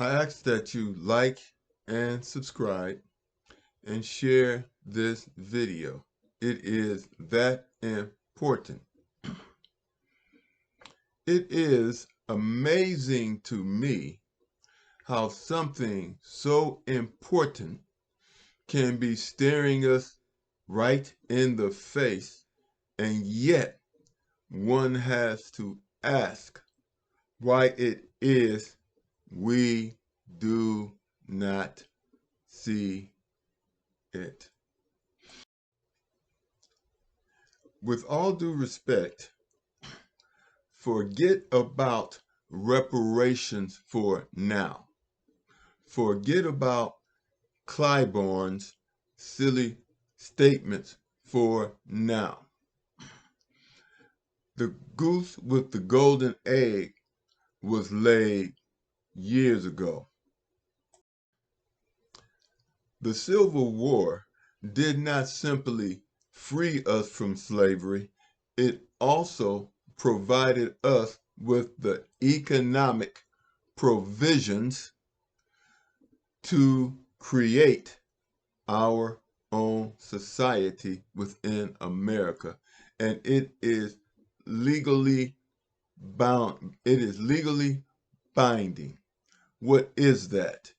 I ask that you like and subscribe and share this video. It is that important. It is amazing to me how something so important can be staring us right in the face, and yet one has to ask why it is we do not see it. With all due respect, forget about reparations for now. Forget about Claiborne's silly statements for now. The goose with the golden egg was laid years ago. The Civil War did not simply free us from slavery, it also provided us with the economic provisions to create our own society within America. And it is legally bound. It is legally binding. What is that?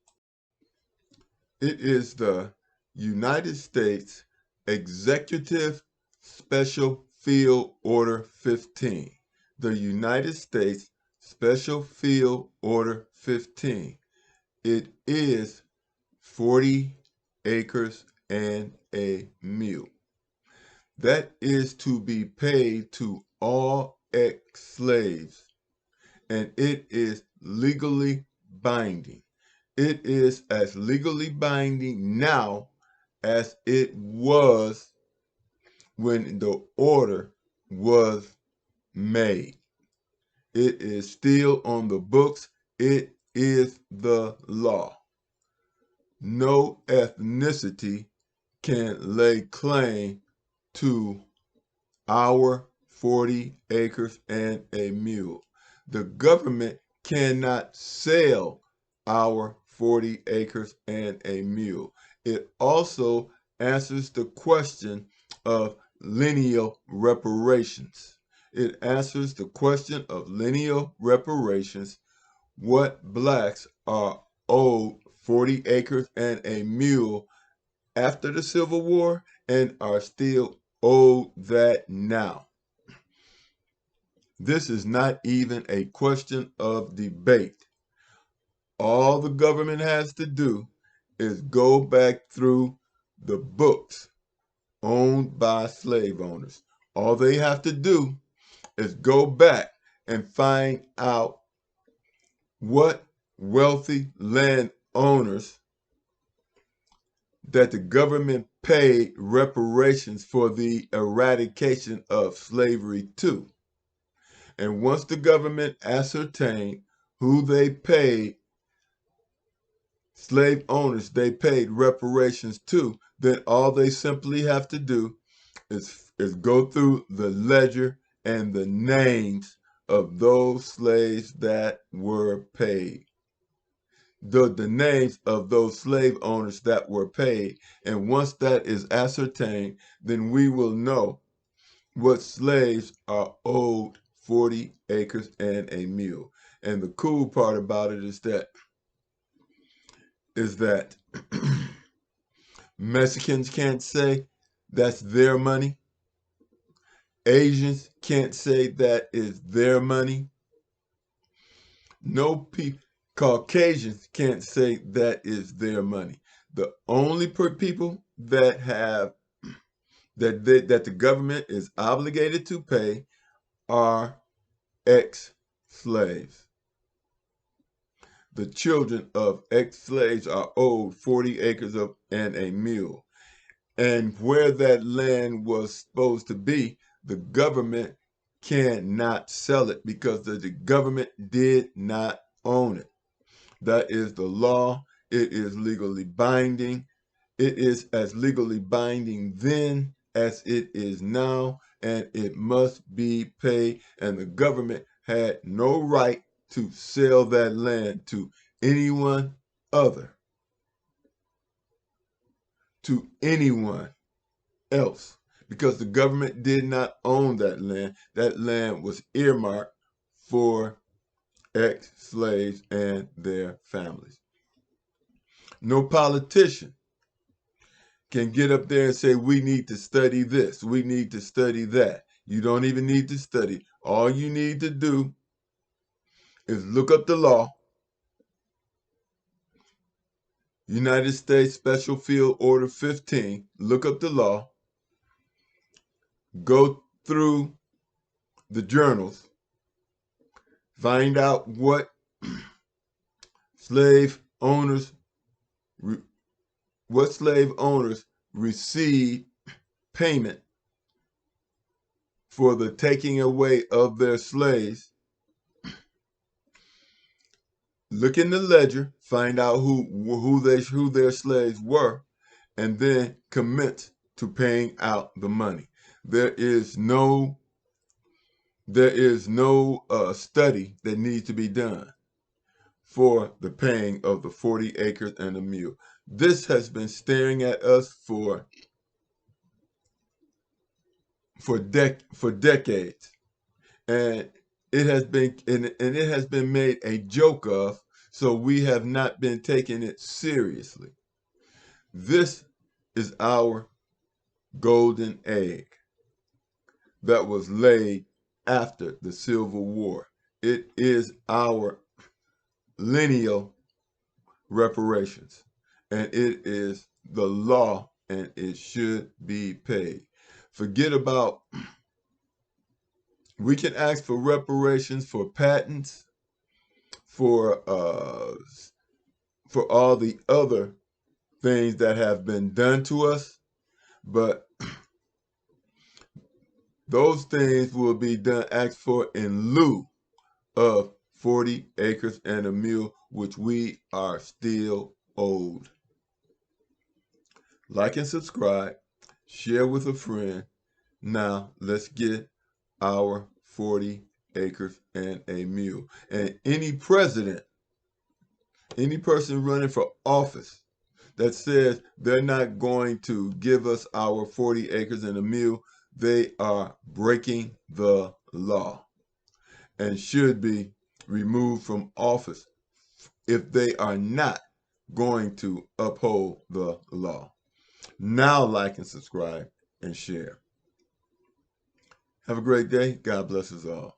It is the United States Executive Special Field Order 15. The United States Special Field Order 15. It is 40 acres and a mule. That is to be paid to all ex-slaves, and it is legally binding. It is as legally binding now as it was when the order was made. It is still on the books. It is the law. No ethnicity can lay claim to our 40 acres and a mule. The government cannot sell our 40 acres and a mule. It also answers the question of lineal reparations. It answers the question of lineal reparations, what blacks are owed 40 acres and a mule after the Civil War and are still owed that now. This is not even a question of debate. All the government has to do is go back through the books owned by slave owners. All they have to do is go back and find out what wealthy landowners that the government paid reparations for the eradication of slavery to. And once the government ascertained who they paid, slave owners they paid reparations to, then all they simply have to do is go through the ledger and the names of those slaves that were paid. The names of those slave owners that were paid. And once that is ascertained, then we will know what slaves are owed 40 acres and a mule. And the cool part about it is that Mexicans can't say that's their money. Asians can't say that is their money. No Caucasians can't say that is their money. The only people that have that the government is obligated to pay are ex-slaves. The children of ex-slaves are owed 40 acres and a mule. And where that land was supposed to be, the government cannot sell it because the government did not own it. That is the law. It is legally binding. It is as legally binding then as it is now, and it must be paid. And the government had no right to sell that land to anyone other, to anyone else, because the government did not own that land. That land was earmarked for ex-slaves and their families. No politician can get up there and say, we need to study this, we need to study that. You don't even need to study. All you need to do is look up the law, United States Special Field Order 15, look up the law, go through the journals, find out what slave owners receive payment for the taking away of their slaves. Look in the ledger, find out who their slaves were, and then commit to paying out the money. There is no study that needs to be done for the paying of the 40 acres and a mule. This has been staring at us for decades, and it has been made a joke of, so we have not been taking it seriously. This is our golden egg that was laid after the Civil War. It is our lineal reparations, and it is the law, and it should be paid. Forget about, we can ask for reparations for patents, for all the other things that have been done to us, but those things will be asked for in lieu of 40 acres and a mule, which we are still owed. Like and subscribe, share with a friend. Now let's get our 40 acres and a mule. And any president, any person running for office that says they're not going to give us our 40 acres and a mule, they are breaking the law and should be removed from office if they are not going to uphold the law. Now like and subscribe and share. Have a great day. God bless us all.